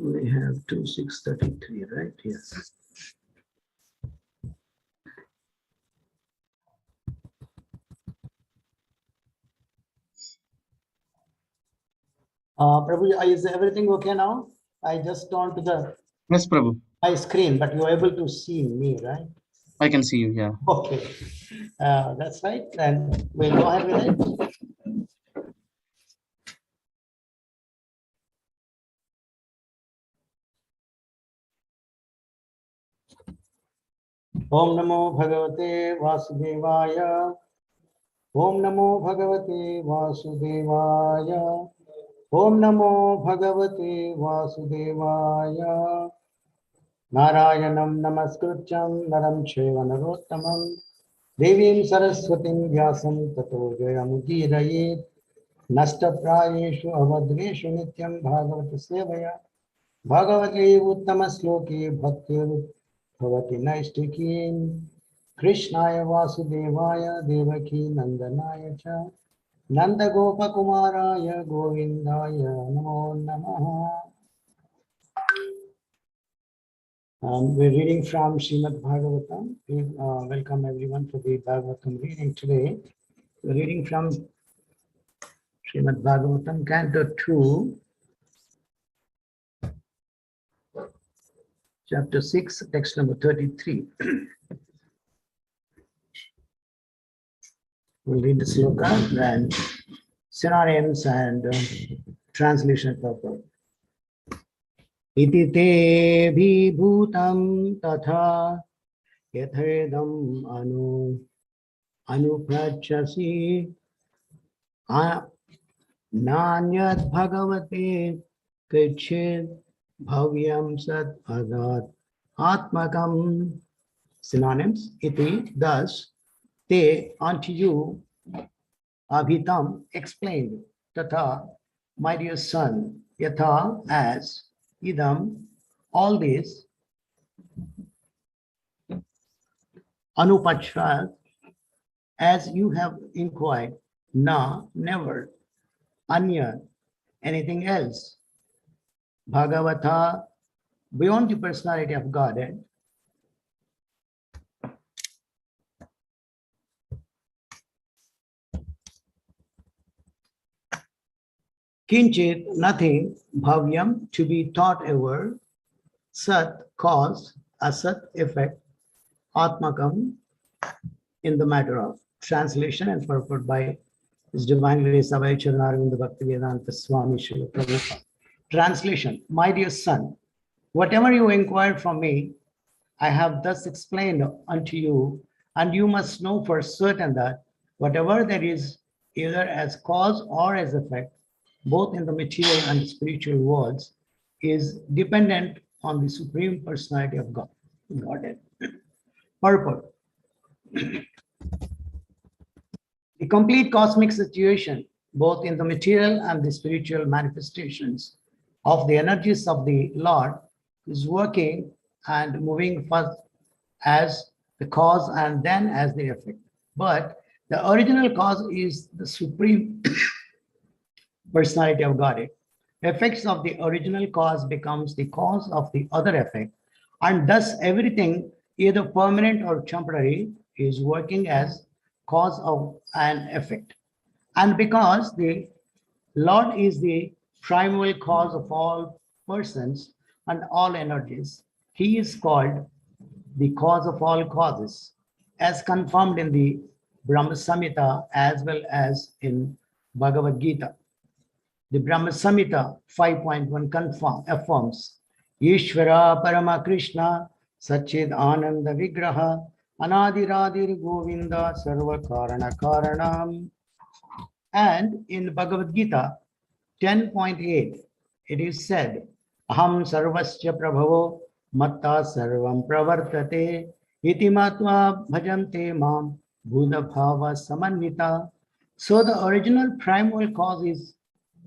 We have 2633, right? Yes. Prabhu, is everything okay now? I just turned to the Yes, Prabhu. my screen, but you're able to see me, right? I can see you, yeah. Okay. That's right. And we'll go ahead with it. Om Namo Bhagavate Vasudevaya. Om Namo Bhagavate Vasudevaya. Om Namo Bhagavate Vasudevaya. Narayanam Namaskrityam Naram Cheva Narottamam Devim Saraswatim Vyasam Tato Jayamudiraye Nasta Prayeshu Avadreshu Nityam Bhagavata Sevaya Bhagavate Uttama Sloki Bhakti Bhavati Naishtikim Krishnaya Vasudevaya Devaki Nandanaya Cha Nanda Gopa Kumaraya Govindaya Namo Namaha. We're reading from Srimad Bhagavatam. Welcome everyone for the Bhagavatam reading today. We're reading from Srimad Bhagavatam, Canto 2, Chapter 6, text number 33. We'll read the sloka and synonyms and translation purpose. Iti te vibhutam tatha yathedam anuprachasi nanyat bhagavate kachid bhavyam sat adat atmakam. Synonyms. Iti, thus, te, unto you, abhitam, explained, tata, my dear son, yatha, as, idam, all this, anupachrat, as you have inquired, na, never, anya, anything else, bhagavata, beyond the personality of Godhead, kinchit, nothing, bhavyam, to be thought ever, sat, cause, asat, effect, atmakam, in the matter of. Translation and purport by His Divine Grace Abhay Charanarvinda Bhaktivedanta Swami Srila Prabhupada. Translation. My dear son, whatever you inquired from me, I have thus explained unto you, and you must know for certain that whatever there is, either as cause or as effect, both in the material and spiritual worlds, is dependent on the Supreme Personality of God, Godhead. Purport. The complete cosmic situation, both in the material and the spiritual manifestations of the energies of the Lord, is working and moving first as the cause and then as the effect. But the original cause is the Supreme Personality of Godhead. Effects of the original cause becomes the cause of the other effect, and thus everything, either permanent or temporary, is working as cause of an effect. And because the Lord is the primal cause of all persons and all energies, he is called the cause of all causes, as confirmed in the Brahma Samhita as well as in Bhagavad Gita. The Brahma Samhita 5.1 affirms Ishvara Parama Krishna Satchid Ananda Vigraha Anadiradir Govinda Sarva Karana Karanam. And in Bhagavad Gita 10.8, it is said, Aham Sarvasya Prabhavo Matta Sarvam Pravartate Iti Matva Bhajante Mam Buddha Bhava Samanvita. So the original primal cause is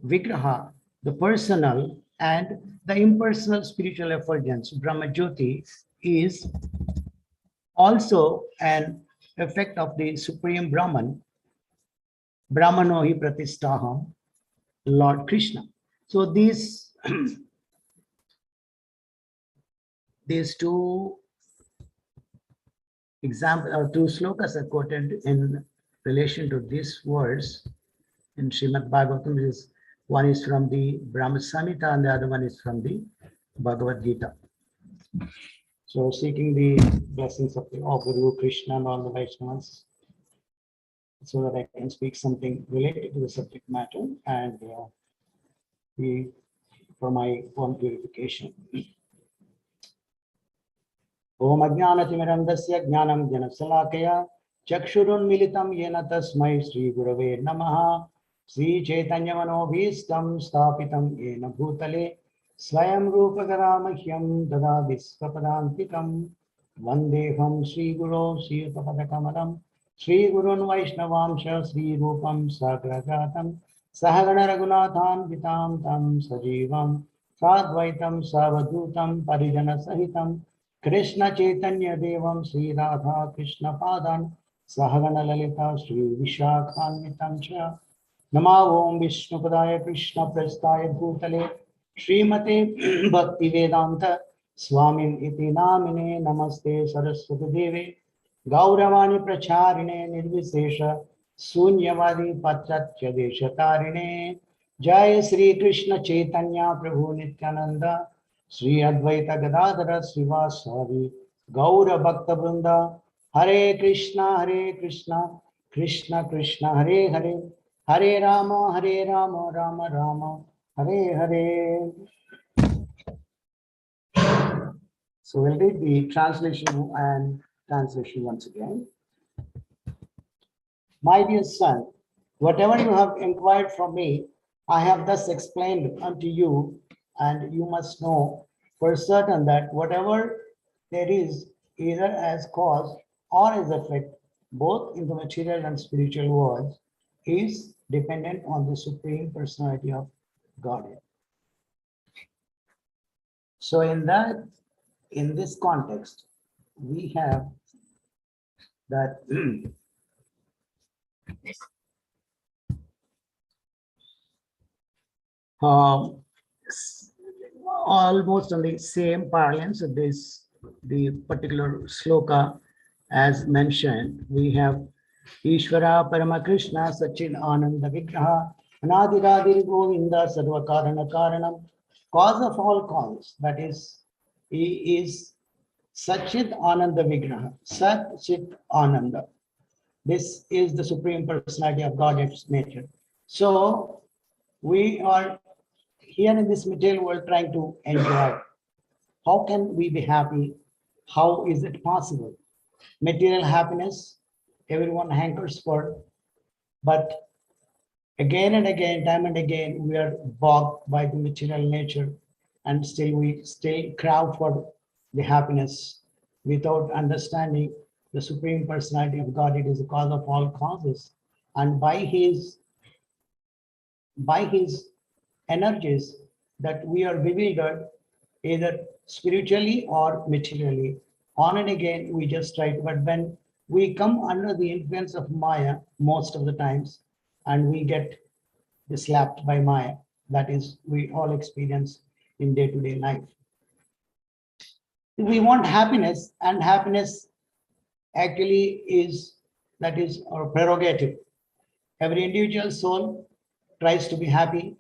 Vigraha, the personal, and the impersonal spiritual effulgence, Brahma Jyoti, is also an effect of the Supreme Brahman, Brahmano hi Pratistaham, Lord Krishna. So these these two example or two slokas are quoted in relation to these words in Srimad Bhagavatam. One is from the Brahma Samhita and the other one is from the Bhagavad Gita. So seeking the blessings of the Guru Krishna and all the Vaishnavas, so that I can speak something related to the subject matter and for my own purification. Om Ajnanatimirandasya Jnanam Janasalakaya Chakshurunmilitam Yena Tasmai Sri Gurave Namaha Sri Chaitanya Manobhistam Stapitam Yena Bhutale Swayam Rupa Garamahyam Dada Visvapadantikam Vandeham Sri Guru Sri Upapadakamalam Sri Gurun Vaishnavamsha Sri Rupam Sagrajatam Sahagana Raghunathan Vitam Tam Sajivam Sadvaitam Savadhutam Parijana Sahitam Krishna Chaitanya Devam Sri Radha Krishna Padan Sahagana Lalita Sri Vishakhanvitam Cha Nama Om Vishnu Padaya Krishna Prastaya Bhutale Srimate Bhakti Vedanta Swamin Iti Namine Namaste Saraswati Deve Gauravani Pracharine Nirvisesha Sunyavadi Pachatya Deshatarine Jai Sri Krishna Chaitanya Prabhu Nityananda Sri Advaita Gadadhara Srivasari Gaura Bhakta Vrinda Hare Krishna Krishna Krishna Hare Hare Hare Rama Rama Rama Hare Hare. So we'll read the translation and translation once again. My dear son, whatever you have inquired from me, I have thus explained unto you, and you must know for certain that whatever there is, either as cause or as effect, both in the material and spiritual worlds, is dependent on the Supreme Personality of Godhead. So in this context, we have that almost on the same parlance of the particular sloka as mentioned, we have Ishvara Parama Krishna Sachin Ananda Vigraha Anadiradir Govinda Sarva Karana Karanam, cause of all causes, that is, he is Sachit Ananda Vigraha, Sat Chit Ananda. This is the Supreme Personality of God's nature. So we are here in this material world trying to enjoy. How can we be happy? How is it possible? Material happiness, everyone hankers for, but again and again, time and again, we are bogged by the material nature, and we still crowd for the happiness without understanding the Supreme Personality of God. It is the cause of all causes, and by his energies that we are bewildered, either spiritually or materially. On and again, we just try to, but when we come under the influence of Maya, most of the times, and we get slapped by Maya, that is, we all experience in day-to-day life. We want happiness, and happiness actually is our prerogative. Every individual soul tries to be happy,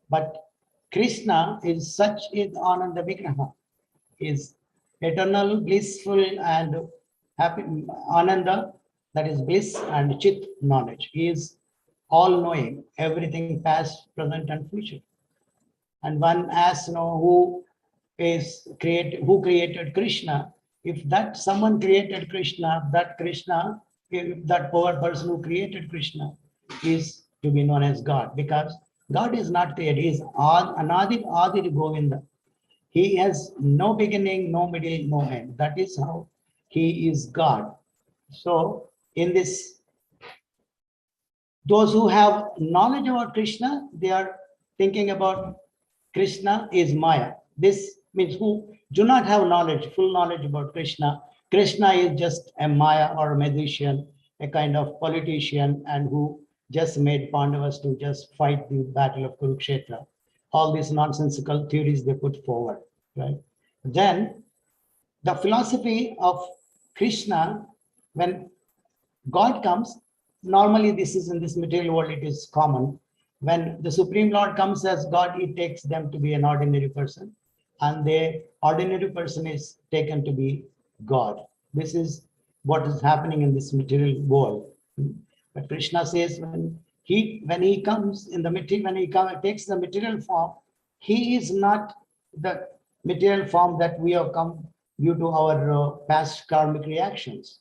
but Krishna is such in Ananda Vigraha, is eternal, blissful, and happy. Ananda, that is bliss, and Chit, knowledge. He is all-knowing, everything past, present, and future. And one asks, who created Krishna? If that someone created Krishna, if that poor person who created Krishna is to be known as God, because God is not created. He is Anadi Adi Govinda. He has no beginning, no middle, no end. That is how he is God. So in this, those who have knowledge about Krishna, they are thinking about Krishna is Maya. This means who do not have knowledge, full knowledge about Krishna. Krishna is just a Maya or a magician, a kind of politician, and who just made Pandavas to just fight the battle of Kurukshetra. All these nonsensical theories they put forward, right? Then The philosophy of Krishna, when God comes, normally this is in this material world, it is common. When the Supreme Lord comes as God, he takes them to be an ordinary person, and the ordinary person is taken to be God. This is what is happening in this material world. But Krishna says when he comes in the material, takes the material form, he is not the material form that we have come due to our past karmic reactions.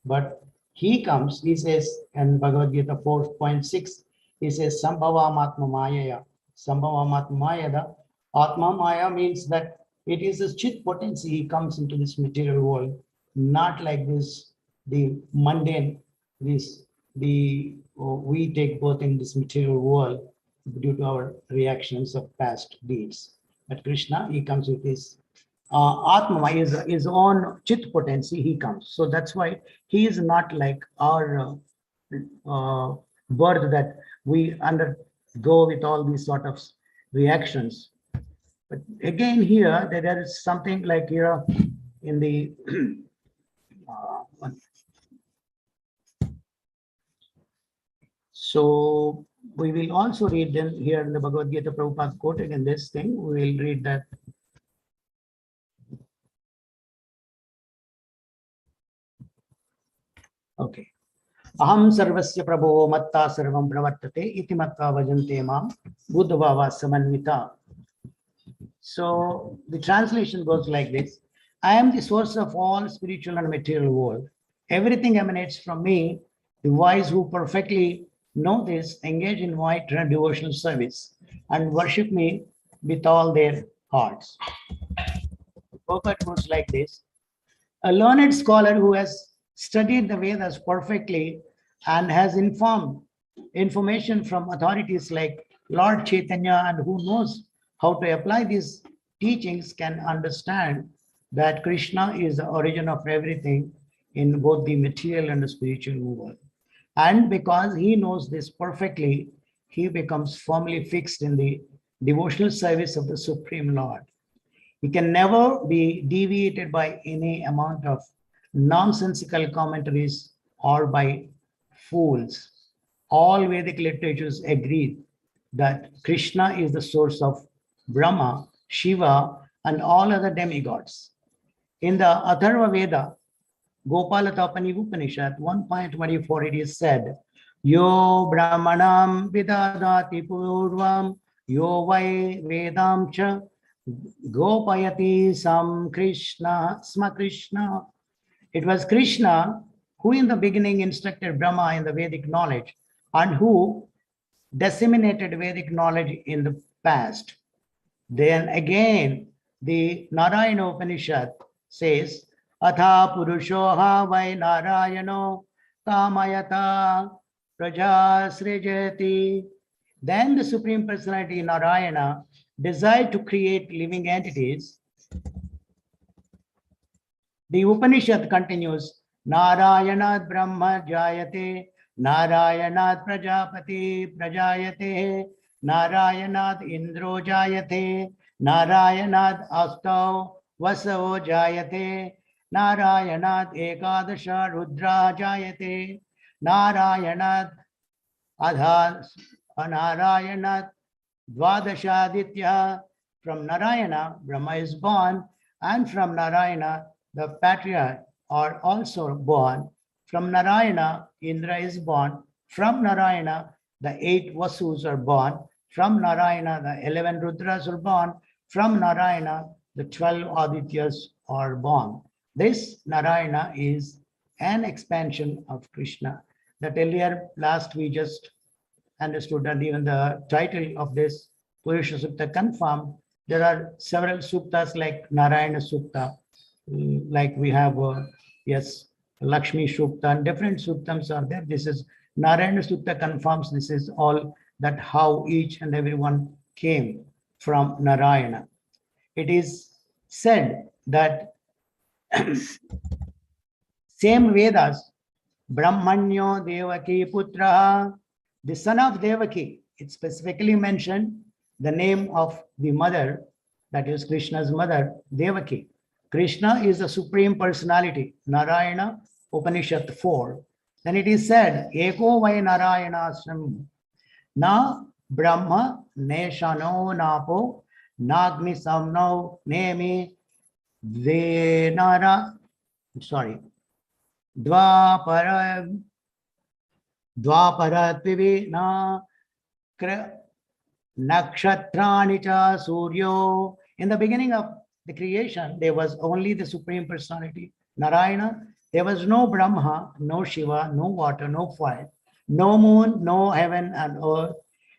But he comes, he says in Bhagavad Gita 4.6, he says, Sambhavam Atma Mayaya. Sambhavam Atma Mayada. Atma Maya means that it is a chit potency. He comes into this material world, not like this, the mundane, we take birth in this material world due to our reactions of past deeds. But Krishna, he comes with his Atma, his own chit potency, he comes. So that's why he is not like our birth that we undergo with all these sort of reactions. But again, here there is something like here in the so we will also read them here in the Bhagavad Gita. Prabhupada quoted in this thing. We will read that. Okay. Aham sarvasya prabho matta sarvam pravartate iti matta vajante mam buddhava samanvita. So the translation goes like this. I am the source of all spiritual and material world. Everything emanates from me. The wise who perfectly know this engage in wide devotional service and worship me with all their hearts. The purport goes like this. A learned scholar who has studied the Vedas perfectly and has information from authorities like Lord Chaitanya and who knows how to apply these teachings can understand that Krishna is the origin of everything in both the material and the spiritual world. And because he knows this perfectly, he becomes firmly fixed in the devotional service of the Supreme Lord. He can never be deviated by any amount of nonsensical commentaries or by fools. All Vedic literatures agree that Krishna is the source of Brahma, Shiva, and all other demigods. In the Atharva Veda, Gopalata Upanishad 1.24, it is said, Yo Brahmanam Vidadati Purvam, Yo Vai Vedam Cha Gopayati Sam Krishna Sma Krishna. It was Krishna who in the beginning instructed Brahma in the Vedic knowledge and who disseminated Vedic knowledge in the past. Then again, the Narayana Upanishad says, Atha Purushoha Vai Narayano Kamayata Praja Srijati. Then the Supreme Personality Narayana desired to create living entities. The Upanishad continues, Narayanad Brahma Jayate, Narayanad Prajapati Prajayate, Narayanad Indro Jayate, Narayanad Astau Vasavo Jayate, Narayanad Ekadasha Rudra Jayate, Narayanad Adha Narayanad Dvadashaditya. From Narayana, Brahma is born, and from Narayana, the patriarch are also born. From Narayana, Indra is born. From Narayana, the 8 Vasus are born. From Narayana, the 11 Rudras are born. From Narayana, the 12 Adityas are born. This Narayana is an expansion of Krishna. That earlier, last we just understood, and even the title of this Purusha Sukta confirmed. There are several suktas like Narayana Sukta, like we have, yes, Lakshmi Sukta, and different suktams are there. This is Narayana Sukta confirms this is all that how each and every one came from Narayana. It is said that same Vedas, Brahmanyo Devaki Putra, the son of Devaki, it specifically mentioned the name of the mother, that is Krishna's mother, Devaki. Krishna is the Supreme Personality, Narayana, Upanishad 4. Then it is said, Eko Vai Narayana Srim, Na Brahma Neshano Napo, Nagni Samno Nemi Venara, sorry, Dvapara Dvaparatvivi Na Nakshatrani cha Suryo. In the beginning of the creation, there was only the Supreme Personality, Narayana. There was no Brahma, no Shiva, no water, no fire, no moon, no heaven and earth,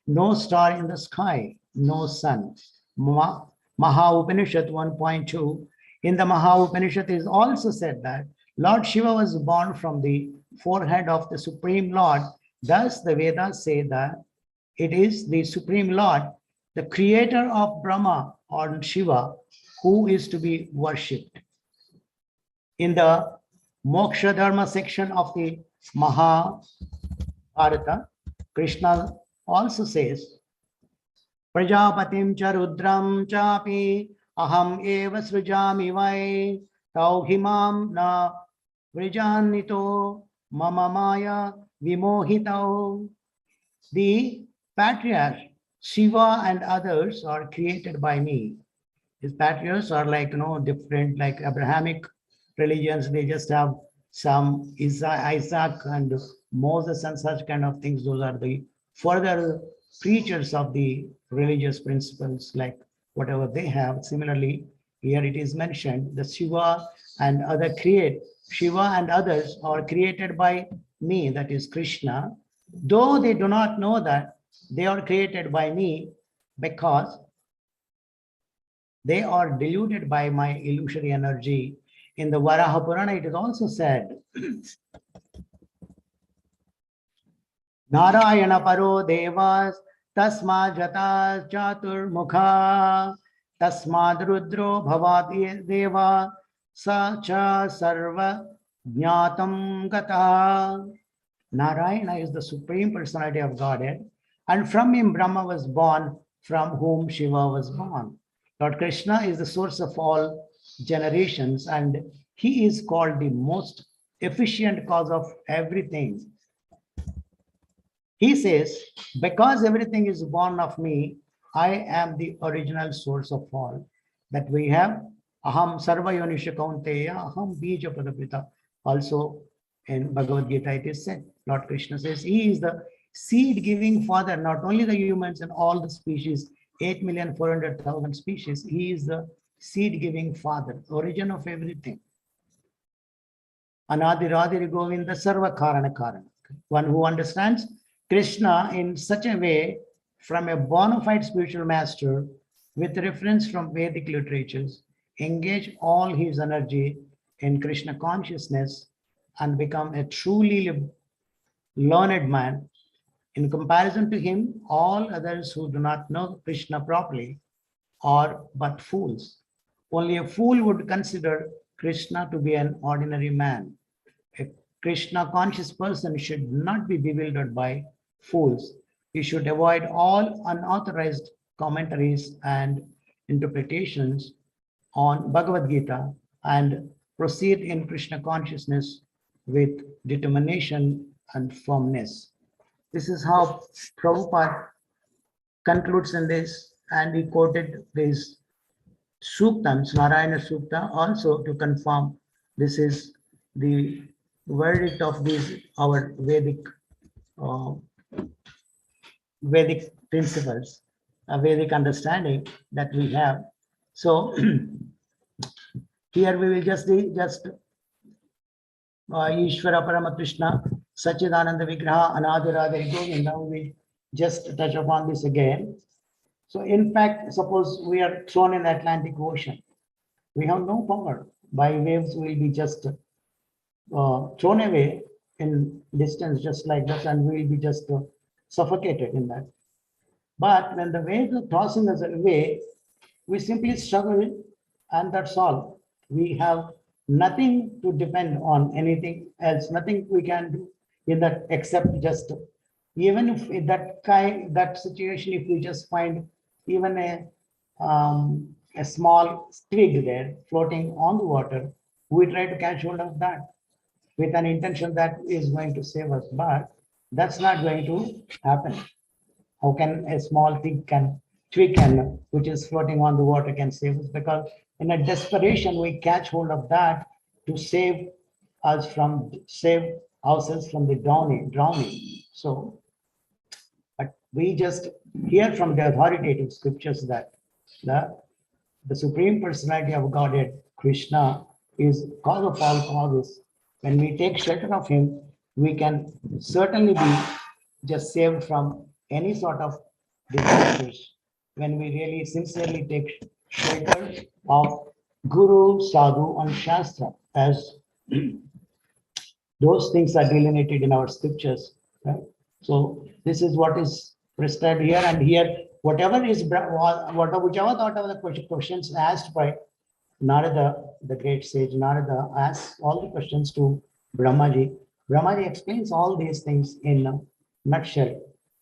no star in the sky, no sun. Maha Upanishad 1.2. In the Maha Upanishad is also said that Lord Shiva was born from the forehead of the Supreme Lord. Thus, the Vedas say that it is the Supreme Lord, the creator of Brahma or Shiva, who is to be worshipped. In the Moksha Dharma section of the Mahabharata, Krishna also says, Prajapatim cha rudram chapi aham eva srujami vai tauhimam na vrijanito mama maya vimohitao. The patriarchs, Shiva and others are created by me. These patriarchs are like, different, like Abrahamic religions. They just have some Isaac and Moses and such kind of things. Those are the further creatures of the religious principles, like whatever they have. Similarly, here it is mentioned, the Shiva and others are created by me, that is Krishna, though they do not know that they are created by me, because they are deluded by my illusory energy. In the Varaha Purana, it is also said, Narayana paro devas tasma jata chatur mukha tasmad rudro bhavati deva sa cha sarva jnatam gata. Narayana is the Supreme Personality of Godhead, and from him Brahma was born, from whom Shiva was born. Lord Krishna is the source of all generations, and he is called the most efficient cause of everything. He says, because everything is born of me, I am the original source of all. That we have, Aham Sarva Yonisha Kaunteya, Aham Bija Padapita. Also in Bhagavad Gita it is said, Lord Krishna says, he is the seed-giving father, not only the humans and all the species, 8,400,000 species. He is the seed-giving father, origin of everything. Anadi Radhiri Govinda Sarva Karana Karana. One who understands Krishna in such a way from a bona fide spiritual master with reference from Vedic literatures, engage all his energy in Krishna consciousness and become a truly learned man. In comparison to him, all others who do not know Krishna properly are but fools. Only a fool would consider Krishna to be an ordinary man. A Krishna conscious person should not be bewildered by fools. He should avoid all unauthorized commentaries and interpretations on Bhagavad Gita and proceed in Krishna consciousness with determination and firmness. This is how Prabhupada concludes in this, and he quoted this Suktams, Narayana Sukta, also to confirm this is the verdict of these our Vedic principles, a Vedic understanding that we have. So here we will just Ishvara Parama Krishna Sachidananda Vigraha Anadirada Govinda. We just touch upon this again. So in fact, suppose we are thrown in the Atlantic Ocean. We have no power. By waves will be just thrown away in distance just like that, and we will be just suffocated in that. But when the waves are tossing us away, we simply struggle, and that's all. We have nothing to depend on, anything else, nothing we can do in that except just, even if in that situation, if we just find even a a small twig there floating on the water, we try to catch hold of that with an intention that is going to save us, but that's not going to happen. How can a small twig can, which is floating on the water, can save us? Because in a desperation, we catch hold of that to save ourselves from the drowning. So, but we just hear from the authoritative scriptures that the, the Supreme Personality of Godhead, Krishna, is cause of all causes. When we take shelter of him, we can certainly be just saved from any sort of disasters. When we really sincerely take shelter of Guru, Sadhu, and Shastra, as those things are delineated in our scriptures, right? So this is what is prescribed here, and here, whatever is whichever thought of the questions asked by Narada, the great sage Narada, asks all the questions to Brahmaji. Brahmaji explains all these things in a nutshell.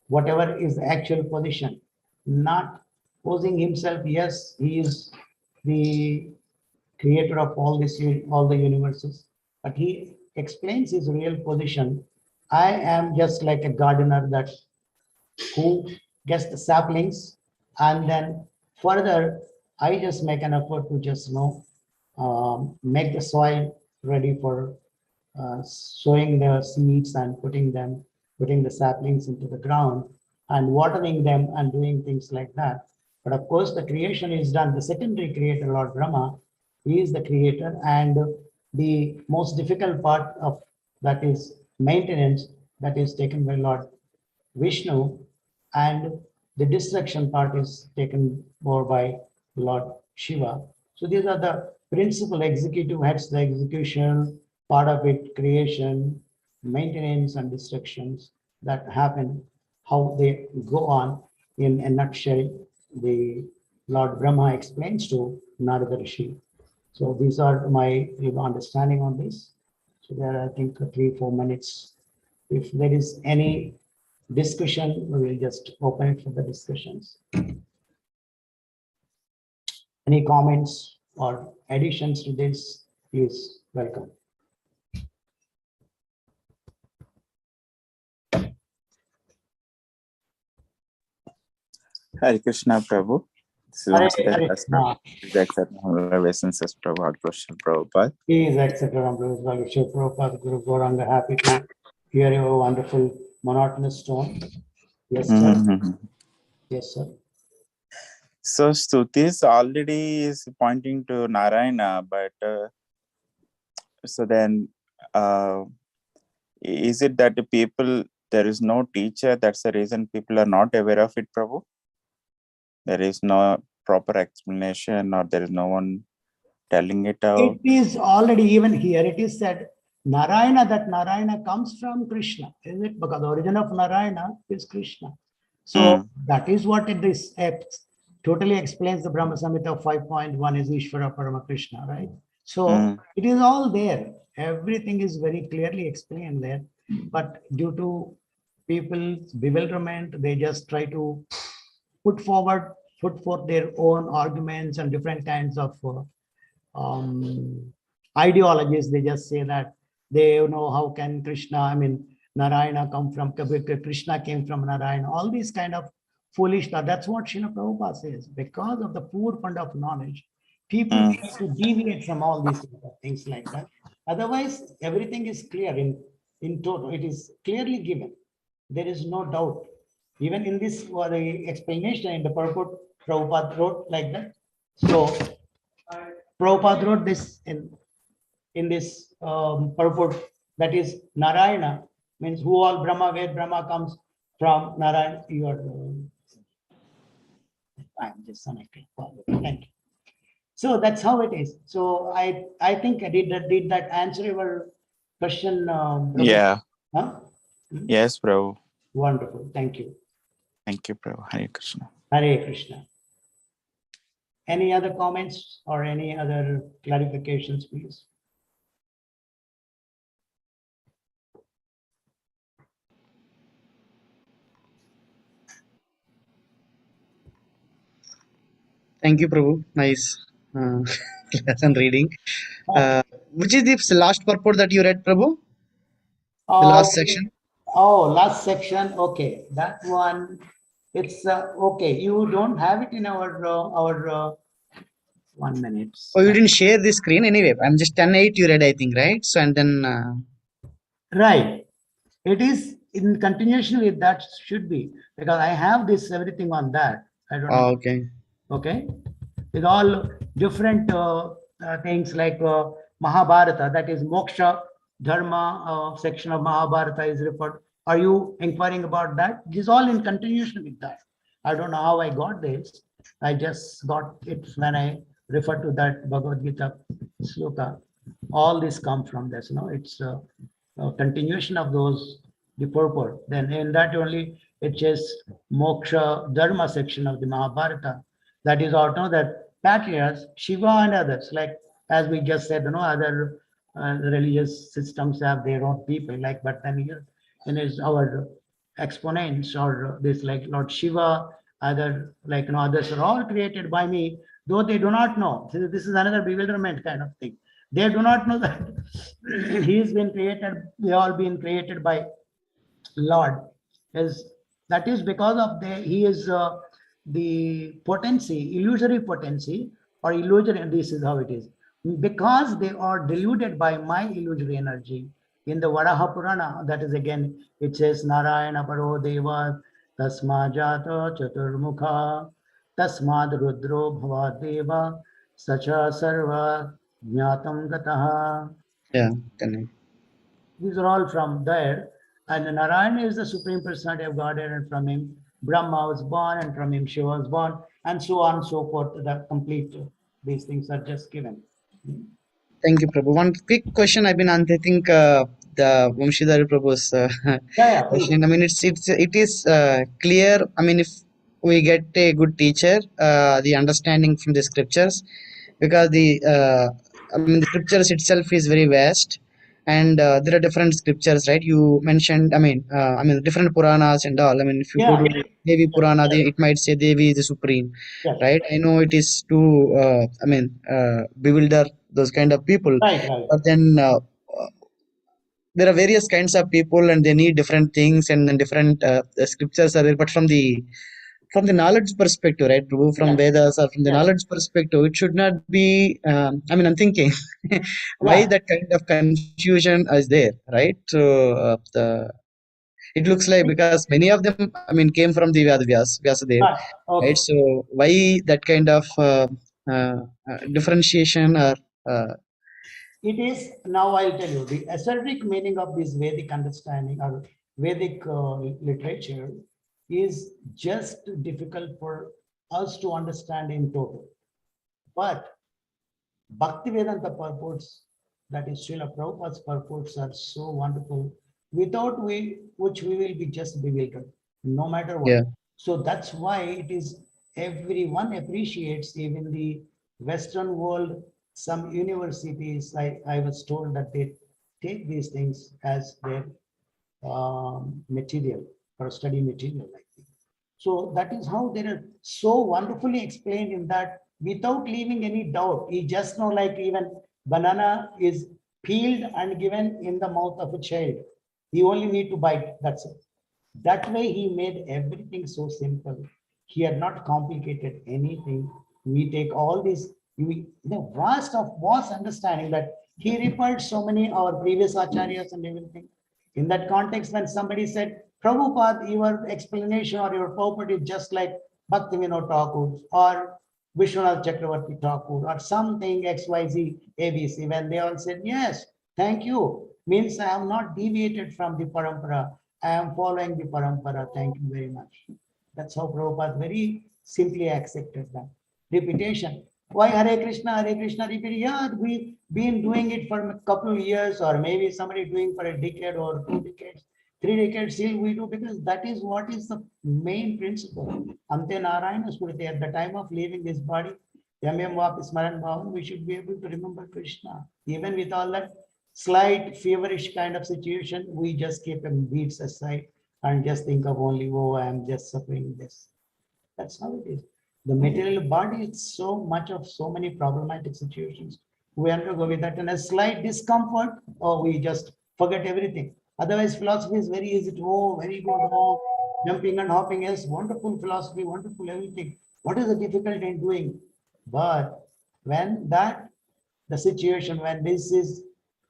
Whatever is the actual position, not posing himself. Yes, he is the creator of all the universes, but he explains his real position. I am just like a gardener that who gets the saplings, and then further I just make an effort to just make the soil ready for sowing the seeds and putting the saplings into the ground and watering them and doing things like that. But of course, the creation is done. The secondary creator, Lord Brahma, he is the creator, and the most difficult part of that is maintenance, that is taken by Lord Vishnu, and the destruction part is taken more by Lord Shiva. So these are the principal executive heads, the execution part of it, creation, maintenance, and destructions that happen, how they go on. In a nutshell, the Lord Brahma explains to Narada Rishi. So these are my understanding on this. So there are, I think, 3-4 minutes. If there is any discussion, we will just open it for the discussions. Any comments or additions to this, please welcome. Hare Krishna Prabhu. This is Hare once again Krishna. His Excellent Obeisances Prabhu Hare Krishna Prabhupada. Please accept our Shiva Prabhupada, Guru Gauranga. Happy to hear your wonderful monotonous tone. Yes, sir. Yes, sir. So Stutis already is pointing to Narayana, but so then is it that the people, there is no teacher, that's the reason people are not aware of it, Prabhu? There is no proper explanation, or there is no one telling it out? It is already, even here it is said Narayana, that Narayana comes from Krishna, is it? Because the origin of Narayana is Krishna. So that is what it is. Totally explains the Brahma Samhita 5.1 is Ishvara Parama Krishna, right? So it is all there. Everything is very clearly explained there. But due to people's bewilderment, they just try to put forth their own arguments and different kinds of ideologies. They just say that they know how can Krishna, I mean, Narayana come from, Krishna came from Narayana, all these kind of foolish thought. That's what Srila Prabhupada says. Because of the poor fund of knowledge, people try to deviate from all these things like that. Otherwise, everything is clear in total. It is clearly given. There is no doubt. Even in this the explanation in the purport, Prabhupada wrote like that. So Prabhupada wrote this in this purport, that is Narayana, means who all Brahma, where Brahma comes from Narayana. You are, I'm just connected. Thank you. So that's how it is. So I think I did that answer your question? Prabhu? Yeah. Huh? Yes, Prabhu. Wonderful. Thank you. Thank you, Prabhu. Hare Krishna. Hare Krishna. Any other comments or any other clarifications, please? Thank you, Prabhu. Nice lesson reading. Okay. Which is the last purport that you read, Prabhu? The Oh, last section. last section. Okay, that one. It's okay. You don't have it in our 1 minute. Oh, you didn't share the screen anyway. I'm just 10:08 you read, I think, right? So, and then, Right. It is in continuation with that should be because I have this everything on that. I don't know. okay. Okay, with all different things like Mahabharata, that is moksha dharma section of Mahabharata is referred. Are you inquiring about that? It is all in continuation with that. I don't know how I got this. I just got it when I refer to that Bhagavad Gita sloka. All this come from this. No, it's a continuation of those the purport. Then in that only it says moksha dharma section of the Mahabharata. That is also that patriarchs, Shiva and others, like as we just said, other religious systems have their own people, like, but then here, and is our exponents or this like Lord Shiva, other like others are all created by me, though they do not know. This is another bewilderment kind of thing. They do not know that he's been created, they all been created by Lord. Is that is because of he is the potency, illusory potency or illusory, and this is how it is. Because they are deluded by my illusory energy. In the Varaha Purana, that is again, it says Narayana Paro Deva Tasma Jata Chaturmukha Tasmad Rudro Bhava Deva Sacha Sarva Jnatam Gataha. Yeah, correct. These are all from there. And Narayana is the Supreme Personality of Godhead, and from him Brahma was born, and from him Shiva was born, and so on and so forth. The complete these things are just given. Thank you, Prabhu. One quick question I've been on. I think the Vamshidhari Prabhu's Yeah, please. question. I mean, it is clear. I mean, if we get a good teacher, the understanding from the scriptures, because I mean, the scriptures itself is very vast, and there are different scriptures, right? You mentioned. I mean, different Puranas and all. I mean, if you go Yeah. to Devi Purana, it might say Devi is the supreme, Yes. right? I know it is to I mean bewilder those kind of people, Right. Right. but then there are various kinds of people and they need different things, and then different scriptures are there, but from the knowledge perspective, right, Prabhu, from Yes. Vedas or from the Yes. knowledge perspective, it should not be I mean, I'm thinking why Yeah. that kind of confusion is there, right? So it looks like because many of them, I mean, came from the Vyasadev, Right. right? Okay. So why that kind of differentiation or It is now I'll tell you the esoteric meaning of this Vedic understanding or Vedic literature is just difficult for us to understand in total. But Bhaktivedanta purports, that is Srila Prabhupada's purports, are so wonderful, without which we will be just bewildered, no matter what. yeah, So that's why it is everyone appreciates, even the Western world, some universities, I was told that they take these things as their material or study material, I think. So that is how they are so wonderfully explained in that without leaving any doubt. You just know, like even banana is peeled and given in the mouth of a child. You only need to bite. That's it. That way he made everything so simple. He had not complicated anything. We take all this, the vast understanding that he referred so many our previous acharyas and everything. In that context, when somebody said, Prabhupada, your explanation or your purport is just like Bhaktivinoda Thakur or Vishwanath Chakravarti Thakur or something XYZ ABC, when they all said, yes, thank you, means I have not deviated from the parampara. I am following the parampara. Thank you very much. That's how Prabhupada very simply accepted that. Repetition. Why Hare Krishna, repeat? Yeah, we've been doing it for a couple of years, or maybe somebody doing for a decade or 2 decades, 3 decades, still we do, because that is what is the main principle. Ante Narayana Smriti, at the time of leaving this body, Yam Yam Vapi Smaran Bhavan, we should be able to remember Krishna. Even with all that slight feverish kind of situation, we just keep them beats aside and just think of only, oh, I am just suffering this. That's how it is. The material body is so much of so many problematic situations. We undergo with that, and a slight discomfort, or we just forget everything. Otherwise, philosophy is very easy to, oh, very good, oh, jumping and hopping, yes, wonderful philosophy, wonderful everything. What is the difficulty in doing? But when that, the situation, when this is,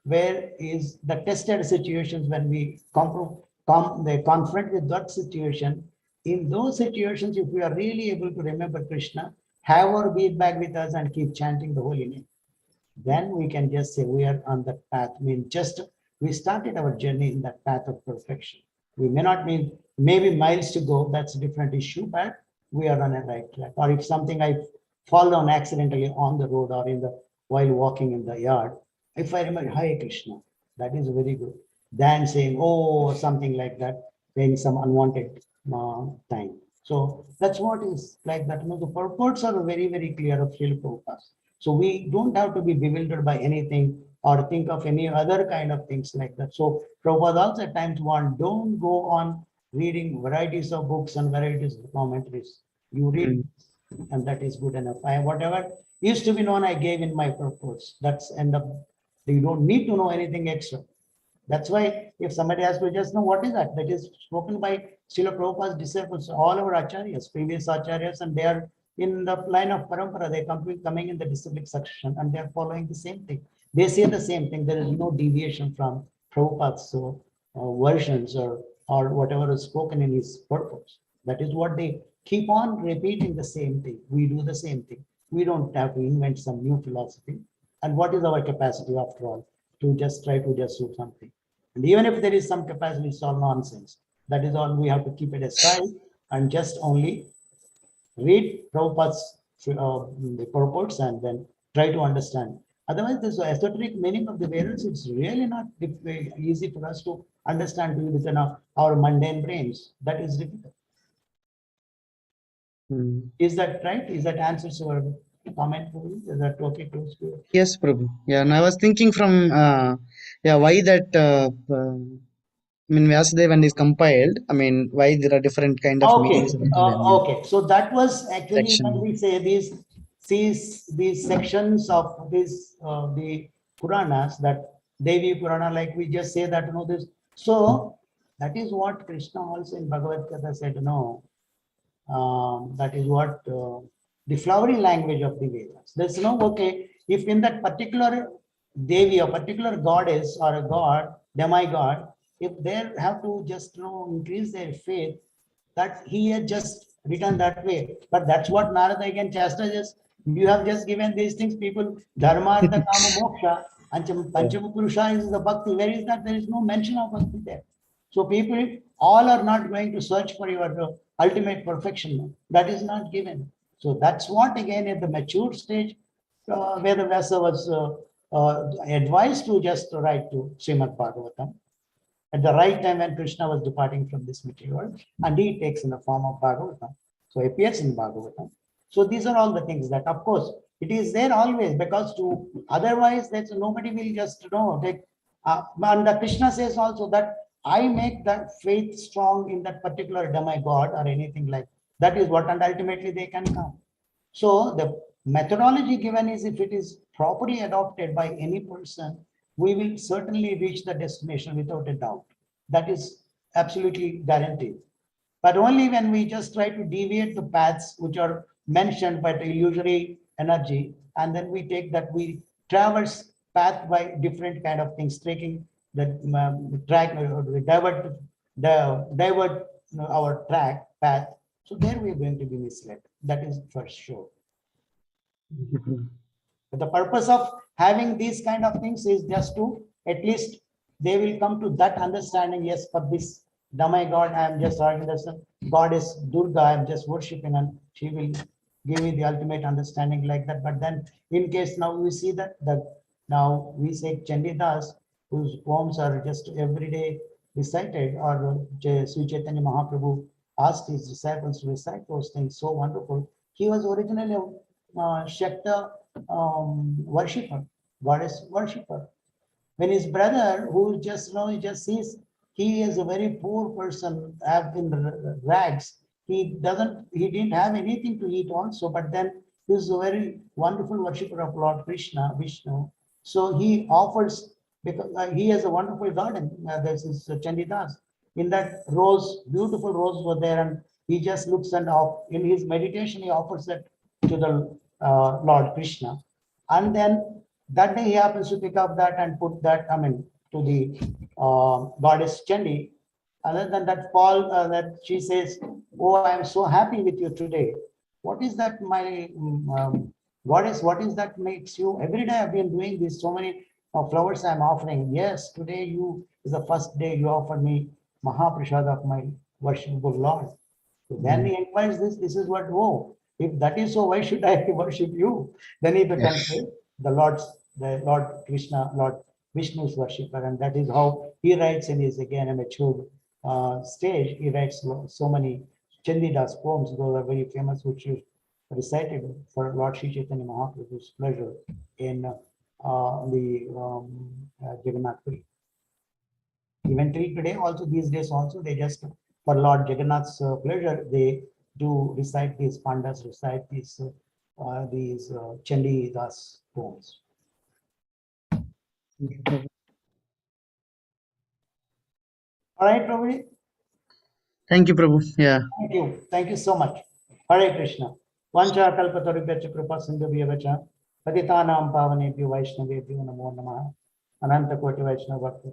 where is the tested situations, when we they confront with that situation, in those situations, if we are really able to remember Krishna, have our beat back with us and keep chanting the holy name, then we can just say we are on that path. I mean, just we started our journey in that path of perfection. We may not mean maybe miles to go, that's a different issue, but we are on a right track. Or if something I fall down accidentally on the road or in the while walking in the yard, if I remember Hare Krishna, that is very good. Than saying, oh, something like that, saying some unwanted time. So that's what is like that. You know, the purports are very, very clear of Srila Prabhupada. So we don't have to be bewildered by anything or think of any other kind of things like that. So Prabhupada also at times warned, don't go on reading varieties of books and varieties of commentaries. You read, and that is good enough. Whatever used to be known, I gave in my purpose. That's end up. You don't need to know anything extra. That's why if somebody has to just know what is that, that is spoken by Srila Prabhupada's disciples, all our acharyas, previous acharyas, and they are in the line of parampara, they come coming in the disciplic succession and they are following the same thing. They say the same thing. There is no deviation from Prabhupada's versions or whatever is spoken in his purpose. That is what they keep on repeating the same thing. We do the same thing. We don't have to invent some new philosophy. And what is our capacity after all? To just try to just do something. And even if there is some capacity, it's all nonsense. That is all, we have to keep it aside and just only read Prabhupada's the purports and then try to understand. Otherwise, this esoteric meaning of the Vedas, it's really not easy for us to understand within our mundane brains. That is difficult. Is that right? Is that answers your comment? Is that okay? Yes, Prabhu. Yeah, and I was thinking from why that I mean Vyasadeva is compiled. I mean, why there are different kind of Okay, meanings written in okay. So that was actually when section. we say these sections of this the Puranas, that Devi Purana, like we just say that, you know, this. So that is what Krishna also in Bhagavad Gita said, no, that is what the flowery language of the Vedas. There's no, okay, if in that particular Devi, a particular goddess or a god, demigod, if they have to just, you know, increase their faith, that he had just written that way. But that's what Narada again chastises. You have just given these things, people, dharma, artha, kama, moksha, and panchama purusha is the bhakti. Where is that? There is no mention of bhakti there. So people all are not going to search for your ultimate perfection. That is not given. So that's what again at the mature stage, where the Vyasa was advised to just write to Srimad Bhagavatam at the right time when Krishna was departing from this material world, and he takes in the form of Bhagavatam. So appears in Bhagavatam. So these are all the things that, of course, it is there always, because to otherwise that's nobody will just know. Take, and the Krishna says also that I make that faith strong in that particular demigod or anything like that is what, and ultimately they can come. So the methodology given is, if it is properly adopted by any person, we will certainly reach the destination without a doubt. That is absolutely guaranteed. But only when we just try to deviate the paths which are mentioned by the illusory energy, and then we take that, we traverse path by different kind of things, taking the track, divert our track path. So there we are going to be misled. That is for sure. But the purpose of having these kind of things is just to, at least they will come to that understanding. Yes, for this demigod, I am just organizing, goddess Durga, I am just worshipping, and she will give me the ultimate understanding like that. But then in case now we see that now we say Chandidas, whose poems are just every day recited, or Sri Chaitanya Mahaprabhu asked his disciples to recite those things, so wonderful. He was originally a Shakta worshipper, goddess worshipper. When his brother, who just, you know, he just sees he is a very poor person, have been rags, he didn't have anything to eat also, but then he's a very wonderful worshipper of Lord Krishna, Vishnu. So he offers, because he has a wonderful garden. This is Chandidas. In that rose, beautiful rose were there, and he just looks and in his meditation, he offers that to the Lord Krishna. And then that day he happens to pick up that and put that, to the goddess Chandi. Other than that, Paul, that she says, "Oh, I am so happy with you today. What is that, my goddess? What is that makes you? Every day I've been doing this. So many flowers I'm offering. Yes, today you is the first day you offered me Mahaprasad of my worshipful Lord." So then he inquiries this. This is what. Oh, if that is so, why should I worship you? Then he becomes the Lord Krishna, Lord Vishnu's worshipper, and that is how he writes in his again a mature stage. He writes so many Chandidas poems. Those are very famous, which is recited for Lord Sri Chaitanya Mahaprabhu's pleasure in the Jagannath Puri. Even till today, also these days, also they just for Lord Jagannath's pleasure, they do recite these pandas, recite these Chandidas poems. All right, Prabhuji. Thank you, Prabhu. Yeah. Thank you. Thank you so much. Hare Krishna. Vancha kalpatarubhyacha kripa sindhubhyavacha patitanam pavanebhyo vaishnavebhyo namo namaha. Ananta koti vaishnava bhakti